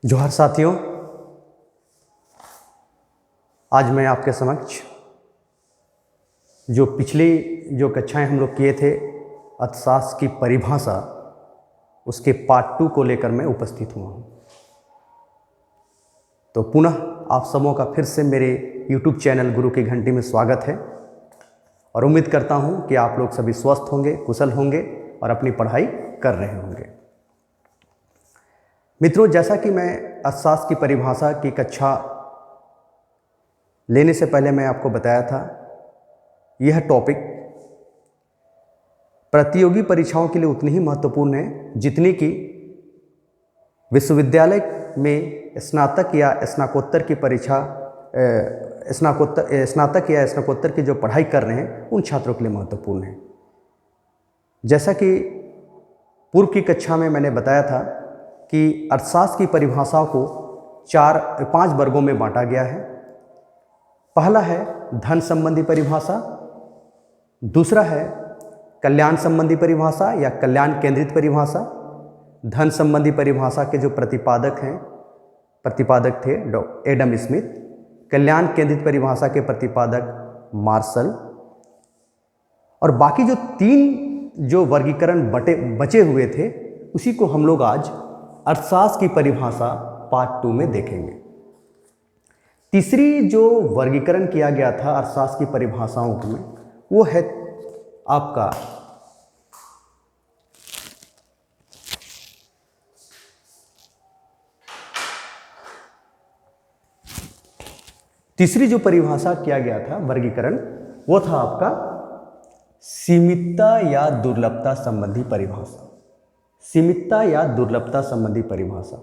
जोहार साथियों, आज मैं आपके समक्ष जो पिछली कक्षाएं हम लोग किए थे अर्थशास्त्र की परिभाषा, उसके पार्ट 2 को लेकर मैं उपस्थित हुआ हूँ। तो पुनः आप सबों का फिर से मेरे YouTube चैनल गुरु की घंटी में स्वागत है और उम्मीद करता हूँ कि आप लोग सभी स्वस्थ होंगे, कुशल होंगे और अपनी पढ़ाई कर रहे होंगे। मित्रों, जैसा कि मैं अर्थशास्त्र की परिभाषा की कक्षा लेने से पहले मैं आपको बताया था, यह टॉपिक प्रतियोगी परीक्षाओं के लिए उतनी ही महत्वपूर्ण है जितनी कि विश्वविद्यालय में स्नातक या स्नातकोत्तर की परीक्षा स्नातक या स्नातकोत्तर की जो पढ़ाई कर रहे हैं उन छात्रों के लिए महत्वपूर्ण है। जैसा कि पूर्व की कक्षा में मैंने बताया था कि अर्थशास्त्र की परिभाषाओं को 5 वर्गों में बांटा गया है। पहला है धन संबंधी परिभाषा, दूसरा है कल्याण संबंधी परिभाषा या कल्याण केंद्रित परिभाषा। धन संबंधी परिभाषा के जो प्रतिपादक थे एडम स्मिथ। कल्याण केंद्रित परिभाषा के प्रतिपादक मार्शल। और बाकी जो 3 जो वर्गीकरण बचे हुए थे उसी को हम लोग आज अर्थशास्त्र की परिभाषा पार्ट 2 में देखेंगे। तीसरी जो वर्गीकरण किया गया था अर्थशास्त्र की परिभाषाओं में, वो है आपका तीसरी जो परिभाषा किया गया था वर्गीकरण, वो था आपका सीमितता या दुर्लभता संबंधी परिभाषा। सीमितता या दुर्लभता संबंधी परिभाषा,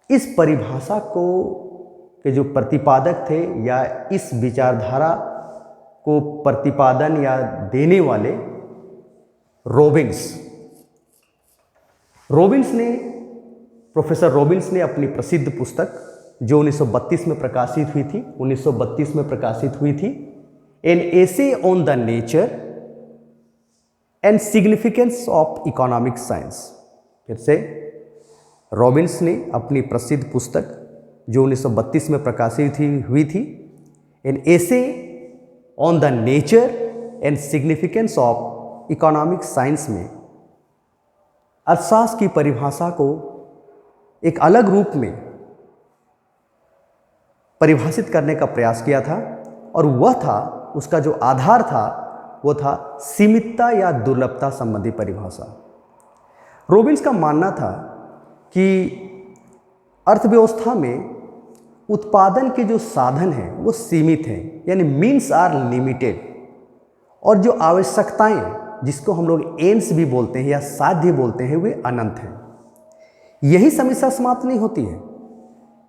इस परिभाषा को के जो प्रतिपादक थे या इस विचारधारा को प्रतिपादन या देने वाले प्रोफेसर रॉबिन्स ने अपनी प्रसिद्ध पुस्तक जो 1932 में प्रकाशित हुई थी an essay on the nature and significance of economic science. फिर से रॉबिन्स ने अपनी प्रसिद्ध पुस्तक जो 1932 में प्रकाशित हुई थी an essay on the nature and significance of economic science में अर्थशास्त्र की परिभाषा को एक अलग रूप में परिभाषित करने का प्रयास किया था और वह था, उसका जो आधार था वो था सीमितता या दुर्लभता संबंधी परिभाषा। रॉबिन्स का मानना था कि अर्थव्यवस्था में उत्पादन के जो साधन हैं वो सीमित हैं, यानी मीन्स आर लिमिटेड, और जो आवश्यकताएं जिसको हम लोग एम्स भी बोलते हैं या साध्य बोलते हैं वे अनंत हैं। यही समस्या समाप्त नहीं होती है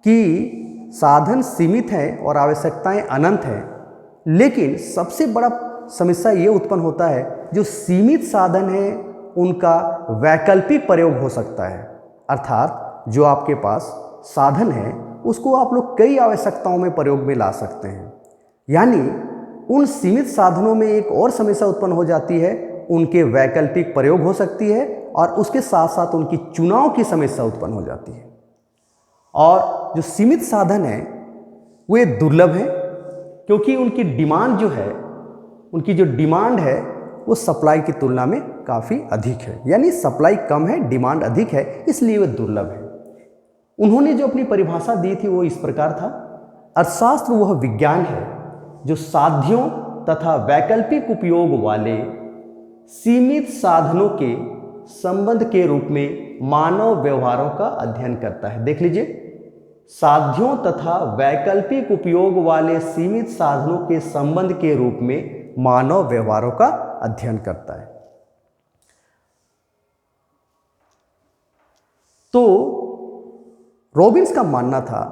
कि साधन सीमित है और आवश्यकताएं अनंत हैं, लेकिन सबसे बड़ा समस्या ये उत्पन्न होता है जो सीमित साधन है उनका वैकल्पिक प्रयोग हो सकता है। अर्थात जो आपके पास साधन है उसको आप लोग कई आवश्यकताओं में प्रयोग में ला सकते हैं, यानी उन सीमित साधनों में एक और समस्या उत्पन्न हो जाती है, उनके वैकल्पिक प्रयोग हो सकती है और उसके साथ साथ उनकी चुनाव की समस्या उत्पन्न हो जाती है। और जो सीमित साधन है वे दुर्लभ हैं क्योंकि उनकी जो डिमांड है वो सप्लाई की तुलना में काफ़ी अधिक है, यानी सप्लाई कम है, डिमांड अधिक है, इसलिए वे दुर्लभ है। उन्होंने जो अपनी परिभाषा दी थी वो इस प्रकार था, अर्थशास्त्र वह विज्ञान है जो साध्यों तथा वैकल्पिक उपयोग वाले सीमित साधनों के संबंध के रूप में मानव व्यवहारों का अध्ययन करता है। देख लीजिए, साध्यों तथा वैकल्पिक उपयोग वाले सीमित साधनों के संबंध के रूप में मानव व्यवहारों का अध्ययन करता है। तो रॉबिन्स का मानना था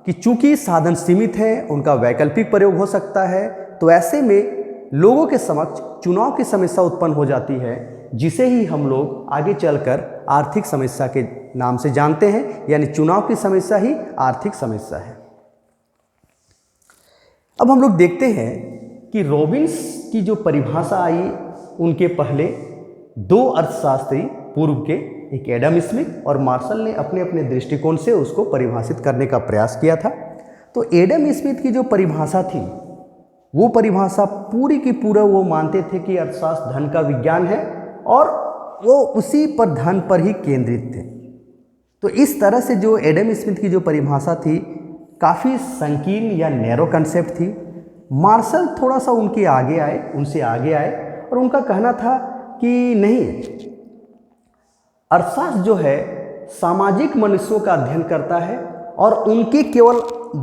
कि चूंकि साधन सीमित है, उनका वैकल्पिक प्रयोग हो सकता है, तो ऐसे में लोगों के समक्ष चुनाव की समस्या उत्पन्न हो जाती है, जिसे ही हम लोग आगे चलकर आर्थिक समस्या के नाम से जानते हैं, यानी चुनाव की समस्या ही आर्थिक समस्या है। अब हम लोग देखते हैं कि रॉबिन्स की जो परिभाषा आई, उनके पहले 2 अर्थशास्त्री पूर्व के एक एडम स्मिथ और मार्शल ने अपने अपने दृष्टिकोण से उसको परिभाषित करने का प्रयास किया था। तो एडम स्मिथ की जो परिभाषा थी वो परिभाषा पूरी की पूरा वो मानते थे कि अर्थशास्त्र धन का विज्ञान है और वो उसी पर धन पर ही केंद्रित थे। तो इस तरह से जो एडम स्मिथ की जो परिभाषा थी काफ़ी संकीर्ण या नैरो कंसेप्ट थी। मार्शल थोड़ा सा उनसे आगे आए और उनका कहना था कि नहीं, अर्थशास्त्र जो है सामाजिक मनुष्यों का अध्ययन करता है और उनके केवल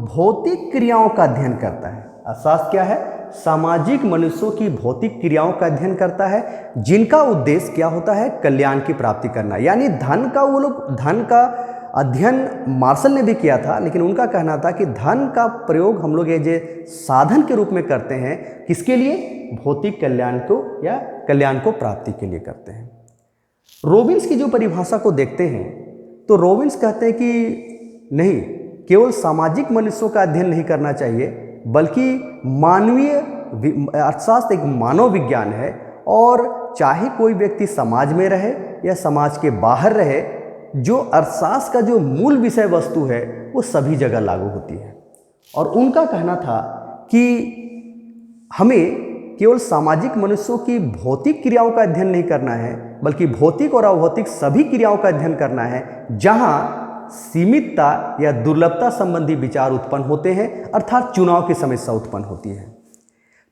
भौतिक क्रियाओं का अध्ययन करता है। अर्थशास्त्र क्या है? सामाजिक मनुष्यों की भौतिक क्रियाओं का अध्ययन करता है जिनका उद्देश्य क्या होता है? कल्याण की प्राप्ति करना। यानी धन का अध्ययन मार्शल ने भी किया था, लेकिन उनका कहना था कि धन का प्रयोग हम लोग एज ए साधन के रूप में करते हैं। किसके लिए? भौतिक कल्याण को या कल्याण को प्राप्ति के लिए करते हैं। रॉबिन्स की जो परिभाषा को देखते हैं तो रॉबिन्स कहते हैं कि नहीं, केवल सामाजिक मनुष्यों का अध्ययन नहीं करना चाहिए, बल्कि मानवीय अर्थशास्त्र एक मानव विज्ञान है और चाहे कोई व्यक्ति समाज में रहे या समाज के बाहर रहे, जो अर्थशास्त्र का जो मूल विषय वस्तु है वो सभी जगह लागू होती है। और उनका कहना था कि हमें केवल सामाजिक मनुष्यों की भौतिक क्रियाओं का अध्ययन नहीं करना है, बल्कि भौतिक और अभौतिक सभी क्रियाओं का अध्ययन करना है जहां सीमितता या दुर्लभता संबंधी विचार उत्पन्न होते हैं, अर्थात चुनाव की समस्या उत्पन्न होती है।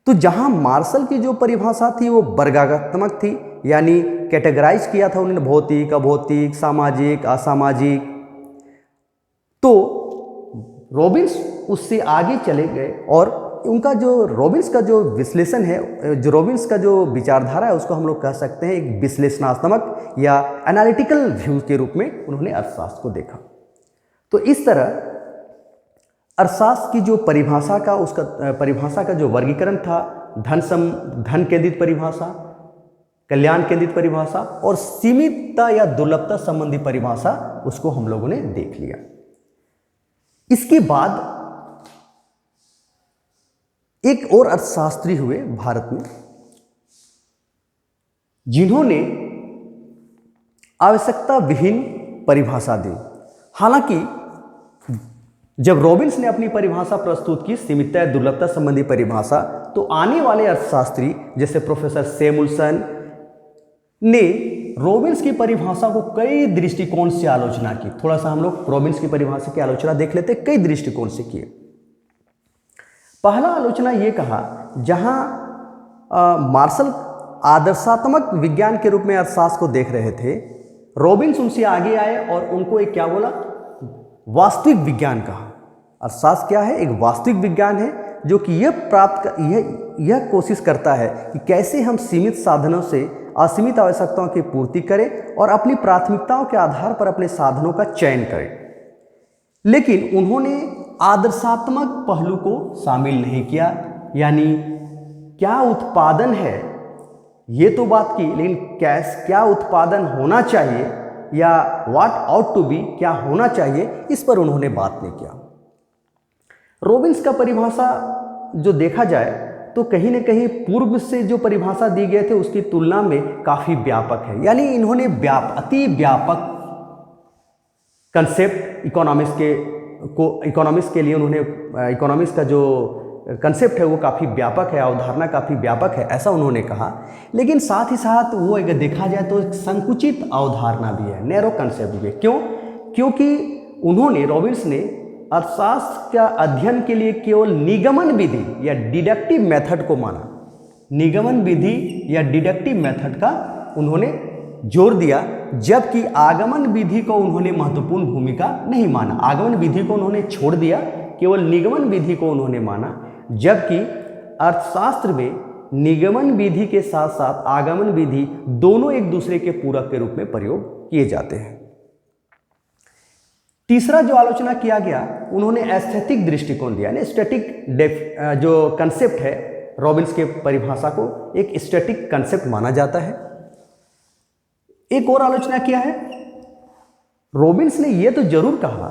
तो जहां मार्शल की जो परिभाषा थी वो वर्गात्मक थी, यानी कैटेगराइज किया था उन्होंने भौतिक, अभौतिक, सामाजिक, असामाजिक। तो रॉबिन्स उससे आगे चले गए और उनका जो रॉबिन्स का जो विश्लेषण है, जो रॉबिन्स का जो विचारधारा है, उसको हम लोग कह सकते हैं एक विश्लेषणात्मक या एनालिटिकल व्यू के रूप में उन्होंने अर्थशास्त्र को देखा। तो इस तरह अर्थशास्त्र की जो परिभाषा का जो वर्गीकरण था, धन केंद्रित परिभाषा, कल्याण केंद्रित परिभाषा और सीमितता या दुर्लभता संबंधी परिभाषा, उसको हम लोगों ने देख लिया। इसके बाद एक और अर्थशास्त्री हुए भारत में जिन्होंने आवश्यकता विहीन परिभाषा दी। हालांकि जब रॉबिन्स ने अपनी परिभाषा प्रस्तुत की, सीमितता या दुर्लभता संबंधी परिभाषा, तो आने वाले अर्थशास्त्री जैसे प्रोफेसर सैमुअल्सन ने रॉबिन्स की परिभाषा को कई दृष्टिकोण से आलोचना की। थोड़ा सा हम लोग रॉबिन्स की परिभाषा की आलोचना देख लेते हैं, कई दृष्टिकोण से किए। पहला आलोचना ये कहा, जहां मार्शल आदर्शात्मक विज्ञान के रूप में अर्थशास्त्र को देख रहे थे, रॉबिन्स उनसे आगे आए और उनको एक क्या बोला? वास्तविक विज्ञान कहा। अर्थशास्त्र क्या है? एक वास्तविक विज्ञान है जो कि यह कोशिश करता है कि कैसे हम सीमित साधनों से असीमित आवश्यकताओं की पूर्ति करें और अपनी प्राथमिकताओं के आधार पर अपने साधनों का चयन करें। लेकिन उन्होंने आदर्शात्मक पहलू को शामिल नहीं किया, यानी क्या उत्पादन है ये तो बात की, लेकिन क्या उत्पादन होना चाहिए या व्हाट आउट टू बी, क्या होना चाहिए, इस पर उन्होंने बात नहीं किया। रॉबिन्स का परिभाषा जो देखा जाए तो कहीं न कहीं पूर्व से जो परिभाषा दी गए थे उसकी तुलना में काफ़ी व्यापक है। यानी इन्होंने अति व्यापक कंसेप्ट इकोनॉमिक्स के लिए उन्होंने इकोनॉमिक्स का जो कंसेप्ट है वो काफ़ी व्यापक है, अवधारणा काफ़ी व्यापक है, ऐसा उन्होंने कहा। लेकिन साथ ही साथ वो अगर देखा जाए तो एक संकुचित अवधारणा भी है, नैरो कंसेप्ट भी है। क्यों? क्योंकि रॉबिन्स ने अर्थशास्त्र का अध्ययन के लिए केवल निगमन विधि या डिडक्टिव मेथड को माना। निगमन विधि या डिडक्टिव मेथड का उन्होंने जोर दिया, जबकि आगमन विधि को उन्होंने महत्वपूर्ण भूमिका नहीं माना। आगमन विधि को उन्होंने छोड़ दिया, केवल निगमन विधि को उन्होंने माना। जबकि अर्थशास्त्र में निगमन विधि के साथ साथ आगमन विधि दोनों एक दूसरे के पूरक के रूप में प्रयोग किए जाते हैं। तीसरा जो आलोचना किया गया, उन्होंने एस्थेटिक दृष्टिकोण दिया। यानी स्टैटिक जो कंसेप्ट है, रॉबिन्स के परिभाषा को एक स्टैटिक कंसेप्ट माना जाता है। एक और आलोचना किया है, रॉबिन्स ने यह तो जरूर कहा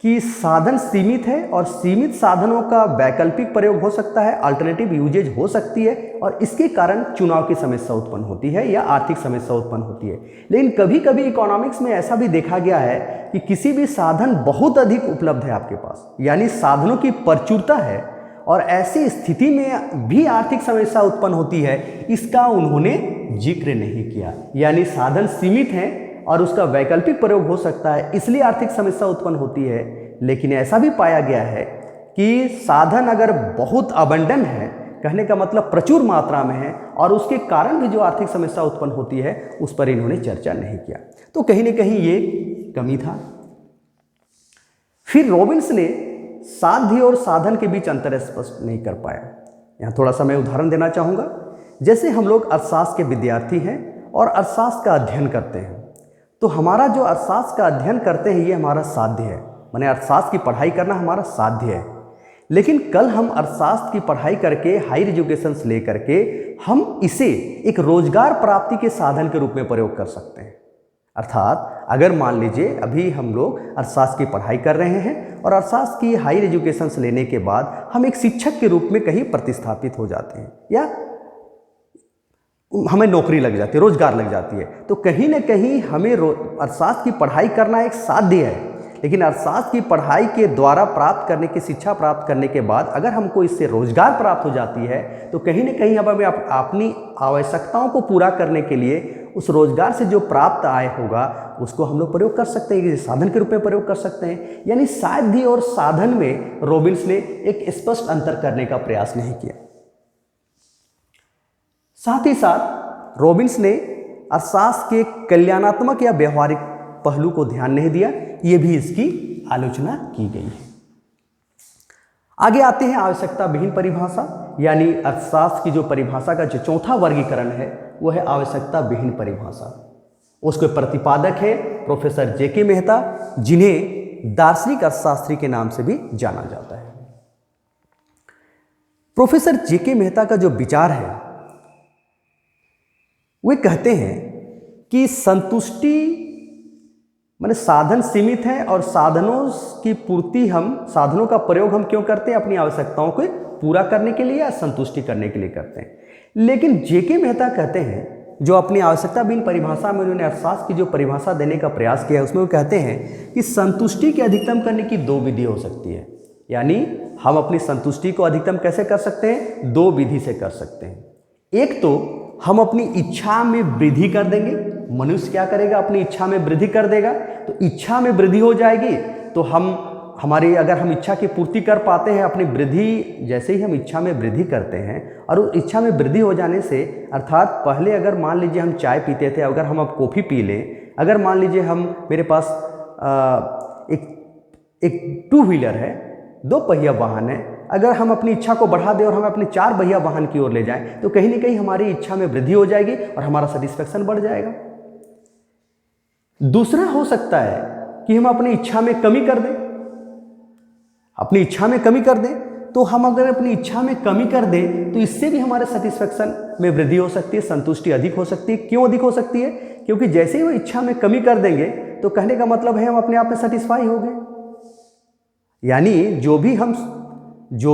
कि साधन सीमित है और सीमित साधनों का वैकल्पिक प्रयोग हो सकता है, अल्टरनेटिव यूजेज हो सकती है और इसके कारण चुनाव की समस्या उत्पन्न होती है या आर्थिक समस्या उत्पन्न होती है। लेकिन कभी कभी इकोनॉमिक्स में ऐसा भी देखा गया है कि किसी भी साधन बहुत अधिक उपलब्ध है आपके पास, यानी साधनों की प्रचुरता है और ऐसी स्थिति में भी आर्थिक समस्या उत्पन्न होती है, इसका उन्होंने जिक्र नहीं किया। यानी साधन सीमित हैं और उसका वैकल्पिक प्रयोग हो सकता है, इसलिए आर्थिक समस्या उत्पन्न होती है। लेकिन ऐसा भी पाया गया है कि साधन अगर बहुत अबंडन है, कहने का मतलब प्रचुर मात्रा में है, और उसके कारण भी जो आर्थिक समस्या उत्पन्न होती है उस पर इन्होंने चर्चा नहीं किया। तो कहीं ना कहीं ये कमी था। फिर रॉबिन्स ने साध्य और साधन के बीच अंतर स्पष्ट नहीं कर पाया। यहाँ थोड़ा सा मैं उदाहरण देना चाहूँगा। जैसे हम लोग अर्थशास्त्र के विद्यार्थी हैं और अर्थशास्त्र का अध्ययन करते हैं, तो हमारा जो अर्थशास्त्र का अध्ययन करते हैं ये हमारा साध्य है, माने अर्थशास्त्र की पढ़ाई करना हमारा साध्य है। लेकिन कल हम अर्थशास्त्र की पढ़ाई करके हायर एजुकेशंस ले करके हम इसे एक रोजगार प्राप्ति के साधन के रूप में प्रयोग कर सकते हैं। अर्थात अगर मान लीजिए अभी हम लोग अर्थशास्त्र की पढ़ाई कर रहे हैं और अर्थशास्त्र की हायर एजुकेशंस लेने के बाद हम एक शिक्षक के रूप में कहीं प्रतिस्थापित हो जाते हैं या हमें नौकरी लग जाती है, रोजगार लग जाती है, तो कहीं ना कहीं हमें अर्थशास्त्र की पढ़ाई करना एक साध्य है। लेकिन अर्थशास्त्र की पढ़ाई के द्वारा प्राप्त करने की शिक्षा प्राप्त करने के बाद अगर हमको इससे रोजगार प्राप्त हो जाती है तो कहीं ना कहीं अब हमें अपनी आवश्यकताओं को पूरा करने के लिए उस रोजगार से जो प्राप्त आय होगा उसको हम लोग प्रयोग कर सकते हैं, साधन के रूप में प्रयोग कर सकते हैं। यानी साध्य और साधन में रॉबिन्स ने एक स्पष्ट अंतर करने का प्रयास नहीं किया। साथ ही साथ रॉबिन्स ने अर्थशास्त्र के कल्याणात्मक या व्यवहारिक पहलू को ध्यान नहीं दिया, ये भी इसकी आलोचना की गई है। आगे आते हैं आवश्यकता विहीन परिभाषा, यानी अर्थशास्त्र की जो परिभाषा का जो चौथा वर्गीकरण है वो है आवश्यकता विहीन परिभाषा। उसके प्रतिपादक है प्रोफेसर जेके मेहता, जिन्हें दार्शनिक अर्थशास्त्री के नाम से भी जाना जाता है। प्रोफेसर जेके मेहता का जो विचार है वे कहते हैं कि संतुष्टि माने साधन सीमित है और साधनों की पूर्ति साधनों का प्रयोग हम क्यों करते हैं? अपनी आवश्यकताओं को पूरा करने के लिए या संतुष्टि करने के लिए करते हैं। लेकिन जेके मेहता कहते हैं, जो अपनी आवश्यकता विहीन परिभाषा में उन्होंने अर्थशास्त्र की जो परिभाषा देने का प्रयास किया है उसमें वो कहते हैं कि संतुष्टि के अधिकतम करने की दो विधि हो सकती है। यानी हम अपनी संतुष्टि को अधिकतम कैसे कर सकते हैं? दो विधि से कर सकते हैं। एक तो हम अपनी इच्छा में वृद्धि कर देंगे। मनुष्य क्या करेगा? अपनी इच्छा में वृद्धि कर देगा, तो इच्छा में वृद्धि हो जाएगी तो अगर हम इच्छा की पूर्ति कर पाते हैं, अपनी वृद्धि जैसे ही हम इच्छा में वृद्धि करते हैं और उस इच्छा में वृद्धि हो जाने से, अर्थात पहले अगर मान लीजिए हम चाय पीते थे, अगर हम अब कॉफ़ी पी लें, अगर मान लीजिए मेरे पास एक टू व्हीलर है, दो पहिया वाहन है, अगर हम अपनी इच्छा को बढ़ा दें और हम अपने चार पहिया वाहन की ओर ले जाएं तो कहीं ना कहीं हमारी इच्छा में वृद्धि हो जाएगी और हमारा सेटिस्फेक्शन बढ़ जाएगा। दूसरा हो सकता है कि हम अपनी इच्छा में कमी कर दें। अपनी इच्छा में कमी कर दें तो हम अगर अपनी इच्छा में कमी कर दें तो इससे भी हमारे सेटिस्फेक्शन में वृद्धि हो सकती है, संतुष्टि अधिक हो सकती है। क्यों अधिक हो सकती है? क्योंकि जैसे ही वो इच्छा में कमी कर देंगे तो कहने का मतलब है हम अपने आप में सेटिस्फाई हो गए। यानी जो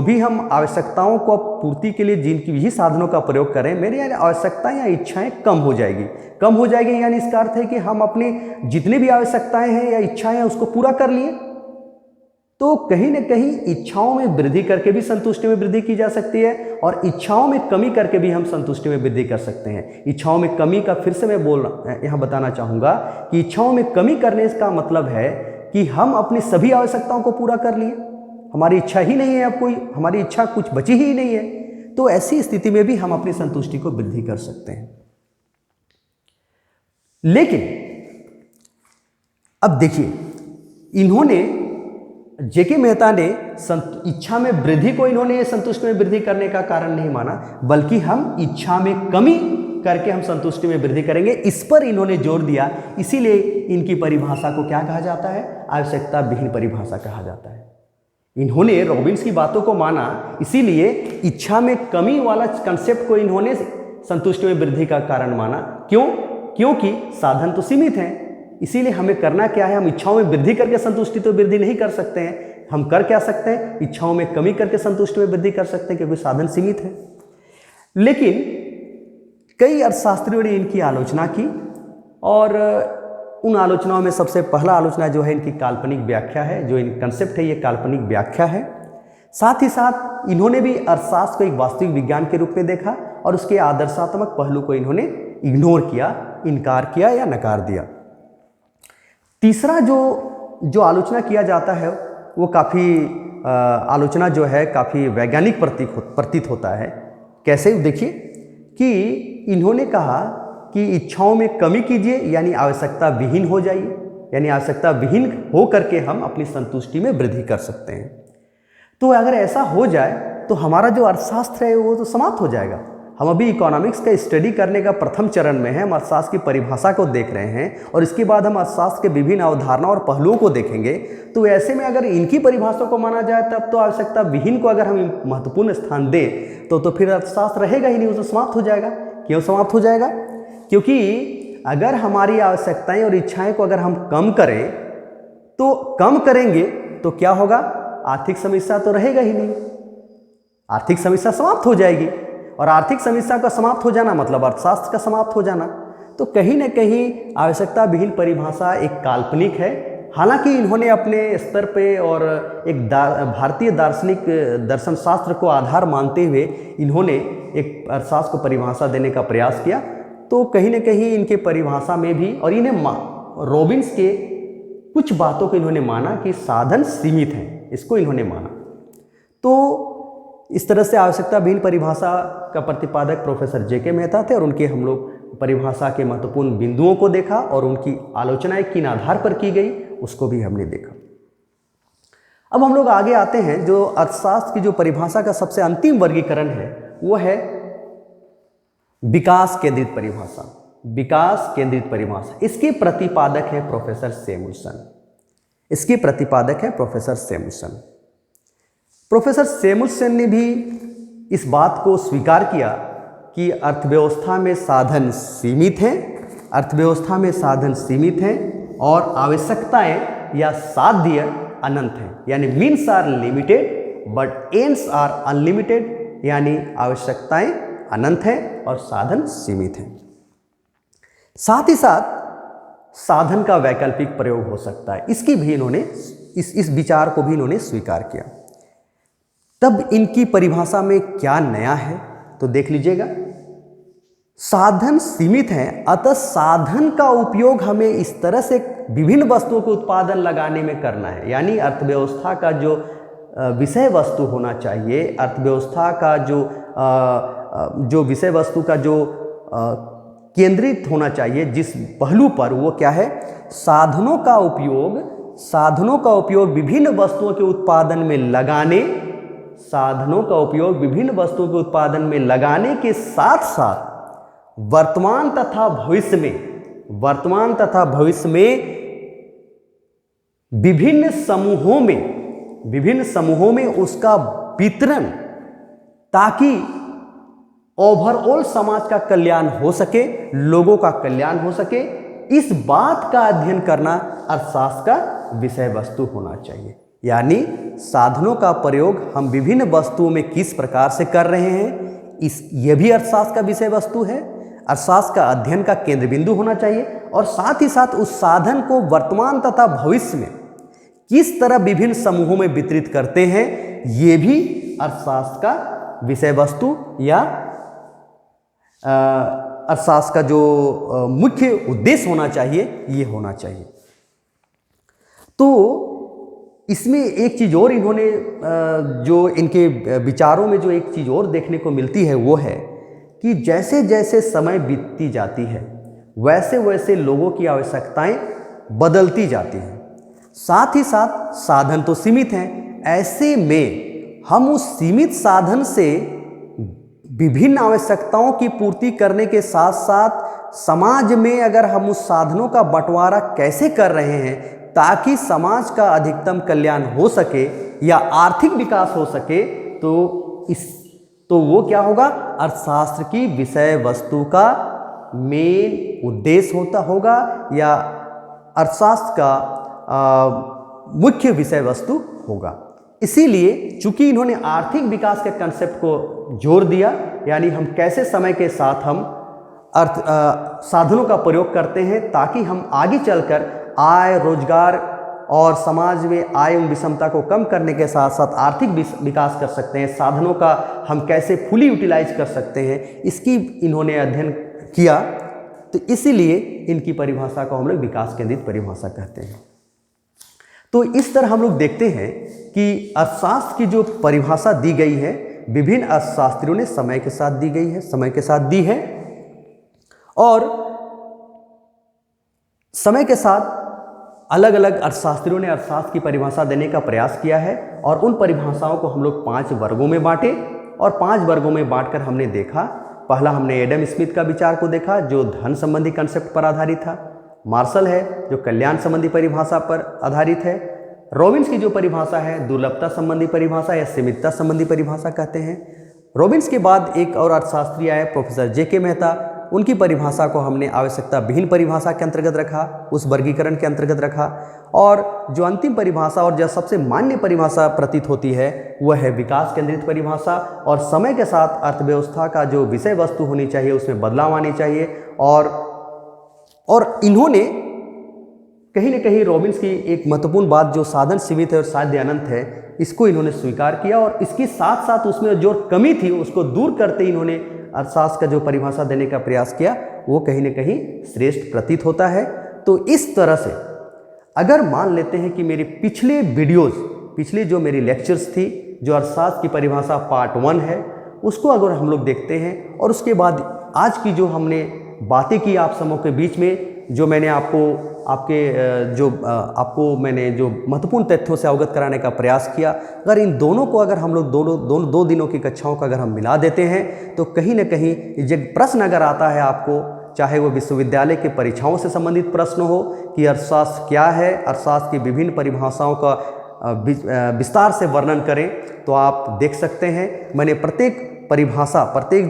भी हम आवश्यकताओं को पूर्ति के लिए जिनकी भी साधनों का प्रयोग करें, मेरी यानी आवश्यकताएं या इच्छाएं कम हो जाएगी। यानी इसका अर्थ है कि हम अपनी जितनी भी आवश्यकताएं हैं या इच्छाएं हैं उसको पूरा कर लिए, तो कहीं ना कहीं इच्छाओं में वृद्धि करके भी संतुष्टि में वृद्धि की जा सकती है और इच्छाओं में कमी करके भी हम संतुष्टि में वृद्धि कर सकते हैं। इच्छाओं में कमी का फिर से मैं यहाँ बताना चाहूँगा कि इच्छाओं में कमी करने का मतलब है कि हम अपनी सभी आवश्यकताओं को पूरा कर लिए, हमारी इच्छा ही नहीं है, अब कोई हमारी इच्छा कुछ बची ही नहीं है, तो ऐसी स्थिति में भी हम अपनी संतुष्टि को वृद्धि कर सकते हैं। लेकिन अब देखिए, जेके मेहता ने इच्छा में वृद्धि को इन्होंने संतुष्टि में वृद्धि करने का कारण नहीं माना, बल्कि हम इच्छा में कमी करके हम संतुष्टि में वृद्धि करेंगे, इस पर इन्होंने जोर दिया। इसीलिए इनकी परिभाषा को क्या कहा जाता है? आवश्यकता विहीन परिभाषा कहा जाता है। इन्होंने रॉबिन्स की बातों को माना, इसीलिए इच्छा में कमी वाला कंसेप्ट को इन्होंने संतुष्टि में वृद्धि का कारण माना। क्यों? क्योंकि साधन तो सीमित हैं, इसीलिए हमें करना क्या है, हम इच्छाओं में वृद्धि करके संतुष्टि तो वृद्धि नहीं कर सकते हैं, हम कर क्या सकते हैं, इच्छाओं में कमी करके संतुष्टि में वृद्धि कर सकते हैं, क्योंकि साधन सीमित है। लेकिन कई अर्थशास्त्रियों ने इनकी आलोचना की, और उन आलोचनाओं में सबसे पहला आलोचना जो है इनकी काल्पनिक व्याख्या है, जो इन कंसेप्ट है ये काल्पनिक व्याख्या है। साथ ही साथ इन्होंने भी अर्थशास्त्र को एक वास्तविक विज्ञान के रूप में देखा, और उसके आदर्शात्मक पहलू को इन्होंने इग्नोर किया, इनकार किया या नकार दिया। तीसरा जो आलोचना किया जाता है वो काफ़ी आलोचना जो है काफ़ी वैज्ञानिक प्रतीत होता है। कैसे, देखिए कि इन्होंने कहा कि इच्छाओं में कमी कीजिए, यानी आवश्यकता विहीन हो जाइए, यानी आवश्यकता विहीन हो करके हम अपनी संतुष्टि में वृद्धि कर सकते हैं। तो अगर ऐसा हो जाए तो हमारा जो अर्थशास्त्र है वो तो समाप्त हो जाएगा। हम अभी इकोनॉमिक्स का स्टडी करने का प्रथम चरण में हैं, हम अर्थशास्त्र की परिभाषा को देख रहे हैं, और इसके बाद हम अर्थशास्त्र के विभिन्न अवधारणा और पहलुओं को देखेंगे। तो ऐसे में अगर इनकी परिभाषा को माना जाए तब तो आवश्यकता विहीन को अगर हम महत्वपूर्ण स्थान दें तो फिर अर्थशास्त्र रहेगा ही नहीं, वो तो समाप्त हो जाएगा। क्यों समाप्त हो जाएगा? क्योंकि अगर हमारी आवश्यकताएं और इच्छाएं को अगर हम कम करेंगे तो क्या होगा, आर्थिक समस्या तो रहेगा ही नहीं, आर्थिक समस्या समाप्त हो जाएगी, और आर्थिक समस्या का समाप्त हो जाना मतलब अर्थशास्त्र का समाप्त हो जाना। तो कहीं ना कहीं आवश्यकता विहीन परिभाषा एक काल्पनिक है। हालांकि इन्होंने अपने स्तर पे और एक भारतीय दार्शनिक दर्शन शास्त्र को आधार मानते हुए इन्होंने एक अर्थशास्त्र को परिभाषा देने का प्रयास किया। तो कहीं ना कहीं इनके परिभाषा में भी, और इन्हें रॉबिन्स के कुछ बातों को इन्होंने माना कि साधन सीमित हैं, इसको इन्होंने माना। तो इस तरह से आवश्यकता विहीन परिभाषा का प्रतिपादक प्रोफेसर जेके मेहता थे, और उनके हम लोग परिभाषा के महत्वपूर्ण बिंदुओं को देखा, और उनकी आलोचनाएं किन आधार पर की गई उसको भी हमने देखा। अब हम लोग आगे आते हैं, जो अर्थशास्त्र की जो परिभाषा का सबसे अंतिम वर्गीकरण है वो है विकास केंद्रित परिभाषा। विकास केंद्रित परिभाषा, इसके प्रतिपादक है प्रोफेसर सैमुअल्सन। इसके प्रतिपादक है प्रोफेसर सैमुअल्सन। प्रोफेसर सैमुअल्सन ने भी इस बात को स्वीकार किया कि अर्थव्यवस्था में साधन सीमित हैं, अर्थव्यवस्था में साधन सीमित हैं, और आवश्यकताएं या साध्य अनंत हैं, यानी means are limited but ends are unlimited, यानी आवश्यकताएं अनंत हैं और साधन सीमित हैं। साथ ही साथ साधन का वैकल्पिक प्रयोग हो सकता है, इसकी भी इन्होंने इस विचार को भी इन्होंने स्वीकार किया। तब इनकी परिभाषा में क्या नया है तो देख लीजिएगा। साधन सीमित हैं, अतः साधन का उपयोग हमें इस तरह से विभिन्न वस्तुओं के उत्पादन लगाने में करना है, यानी अर्थव्यवस्था का जो विषय वस्तु होना चाहिए, अर्थव्यवस्था का जो विषय वस्तु का जो केंद्रित होना चाहिए जिस पहलू पर, वो क्या है, साधनों का उपयोग विभिन्न वस्तुओं के उत्पादन में लगाने, साधनों का उपयोग विभिन्न वस्तुओं के उत्पादन में लगाने के साथ साथ वर्तमान तथा भविष्य में विभिन्न समूहों में उसका वितरण, ताकि ओवरऑल समाज का कल्याण हो सके, लोगों का कल्याण हो सके, इस बात का अध्ययन करना अर्थशास्त्र का विषय वस्तु होना चाहिए। यानी साधनों का प्रयोग हम विभिन्न वस्तुओं में किस प्रकार से कर रहे हैं, यह भी अर्थशास्त्र का विषय वस्तु है, अर्थशास्त्र का अध्ययन का केंद्र बिंदु होना चाहिए। और साथ ही साथ उस साधन को वर्तमान तथा भविष्य में किस तरह विभिन्न समूहों में वितरित करते हैं, ये भी अर्थशास्त्र का विषय वस्तु या अर्थशास्त्र का जो मुख्य उद्देश्य होना चाहिए, ये होना चाहिए। तो इसमें एक चीज़ और इन्होंने जो इनके विचारों में जो एक चीज़ और देखने को मिलती है वो है कि जैसे जैसे समय बीतती जाती है वैसे वैसे लोगों की आवश्यकताएं बदलती जाती हैं। साथ ही साथ साधन तो सीमित हैं, ऐसे में हम उस सीमित साधन से विभिन्न आवश्यकताओं की पूर्ति करने के साथ साथ समाज में अगर हम उस साधनों का बंटवारा कैसे कर रहे हैं ताकि समाज का अधिकतम कल्याण हो सके या आर्थिक विकास हो सके, तो वो क्या होगा, अर्थशास्त्र की विषय वस्तु का मेन उद्देश्य होगा या अर्थशास्त्र का मुख्य विषय वस्तु होगा। इसीलिए चूंकि इन्होंने आर्थिक विकास के कंसेप्ट को जोर दिया, यानी हम कैसे समय के साथ हम साधनों का प्रयोग करते हैं ताकि हम आगे चलकर आय, रोजगार और समाज में आय एवं विषमता को कम करने के साथ साथ आर्थिक विकास कर सकते हैं, साधनों का हम कैसे फुली यूटिलाइज कर सकते हैं, इसकी इन्होंने अध्ययन किया। तो इसीलिए इनकी परिभाषा को हम लोग विकास केंद्रित परिभाषा कहते हैं। तो इस तरह हम लोग देखते हैं कि अर्थशास्त्र की जो परिभाषा दी गई है विभिन्न अर्थशास्त्रियों ने समय के साथ दी गई है, समय के साथ दी है, और समय के साथ अलग अलग अर्थशास्त्रियों ने अर्थशास्त्र की परिभाषा देने का प्रयास किया है। और उन परिभाषाओं को हम लोग 5 वर्गों में बांटे, और 5 वर्गों में बांटकर हमने देखा। पहला हमने एडम स्मिथ का विचार को देखा जो धन संबंधी कंसेप्ट पर आधारित था। मार्शल है जो कल्याण संबंधी परिभाषा पर आधारित है। रॉबिन्स की जो परिभाषा है दुर्लभता संबंधी परिभाषा या सीमितता संबंधी परिभाषा कहते हैं। रॉबिन्स के बाद एक और अर्थशास्त्री आए प्रोफेसर जे.के. मेहता, उनकी परिभाषा को हमने आवश्यकता विहीन परिभाषा के अंतर्गत रखा, उस वर्गीकरण के अंतर्गत रखा। और जो अंतिम परिभाषा और जो सबसे मान्य परिभाषा प्रतीत होती है वह है विकास केंद्रित परिभाषा। और समय के साथ अर्थव्यवस्था का जो विषय वस्तु होनी चाहिए उसमें बदलाव आनी चाहिए। और इन्होंने कहीं न कहीं रॉबिन्स की एक महत्वपूर्ण बात जो साधन सीमित है और साध्य अनंत है, इसको इन्होंने स्वीकार किया, और इसके साथ साथ उसमें जो कमी थी उसको दूर करते इन्होंने अर्थशास्त्र का जो परिभाषा देने का प्रयास किया वो कहीं न कहीं श्रेष्ठ प्रतीत होता है। तो इस तरह से अगर मान लेते हैं कि मेरे पिछले वीडियोज़, पिछले जो मेरी लेक्चर्स थी, जो अर्थशास्त्र की परिभाषा पार्ट 1 है, उसको अगर हम लोग देखते हैं और उसके बाद आज की जो हमने बातें की आप सबों के बीच में, जो मैंने आपको मैंने जो महत्वपूर्ण तथ्यों से अवगत कराने का प्रयास किया, अगर इन दोनों को अगर हम लोग दोनों 2 दिनों की कक्षाओं का अगर हम मिला देते हैं तो कहीं न कहीं जब प्रश्न अगर आता है आपको, चाहे वो विश्वविद्यालय के परीक्षाओं से संबंधित प्रश्न हो कि अर्थशास्त्र क्या है, अर्थशास्त्र की विभिन्न परिभाषाओं का विस्तार से वर्णन करें, तो आप देख सकते हैं मैंने प्रत्येक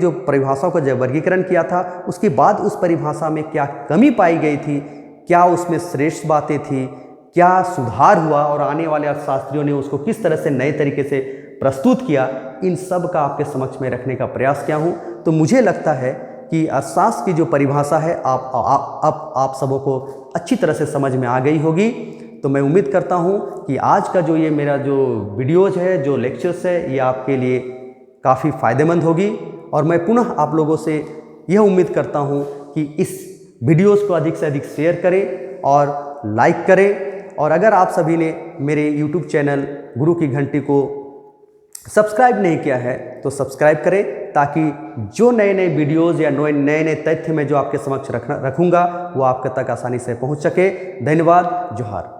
जो परिभाषाओं का जब वर्गीकरण किया था उसके बाद उस परिभाषा में क्या कमी पाई गई थी, क्या उसमें श्रेष्ठ बातें थी, क्या सुधार हुआ और आने वाले अर्थशास्त्रियों ने उसको किस तरह से नए तरीके से प्रस्तुत किया, इन सब का आपके समक्ष में रखने का प्रयास किया हूँ। तो मुझे लगता है कि अर्थशास्त्र की जो परिभाषा है आप सबों को अच्छी तरह से समझ में आ गई होगी। तो मैं उम्मीद करता हूँ कि आज का जो ये मेरा जो वीडियोज़ है, जो लेक्चर्स है, ये आपके लिए काफ़ी फ़ायदेमंद होगी। और मैं पुनः आप लोगों से यह उम्मीद करता हूँ कि इस वीडियोज़ को अधिक से अधिक शेयर करें और लाइक करें। और अगर आप सभी ने मेरे YouTube चैनल गुरु की घंटी को सब्सक्राइब नहीं किया है तो सब्सक्राइब करें, ताकि जो नए नए वीडियोज़ या नए नए तथ्य मैं जो आपके समक्ष रखूँगा वो आपके तक आसानी से पहुँच सके। धन्यवाद। जोहार।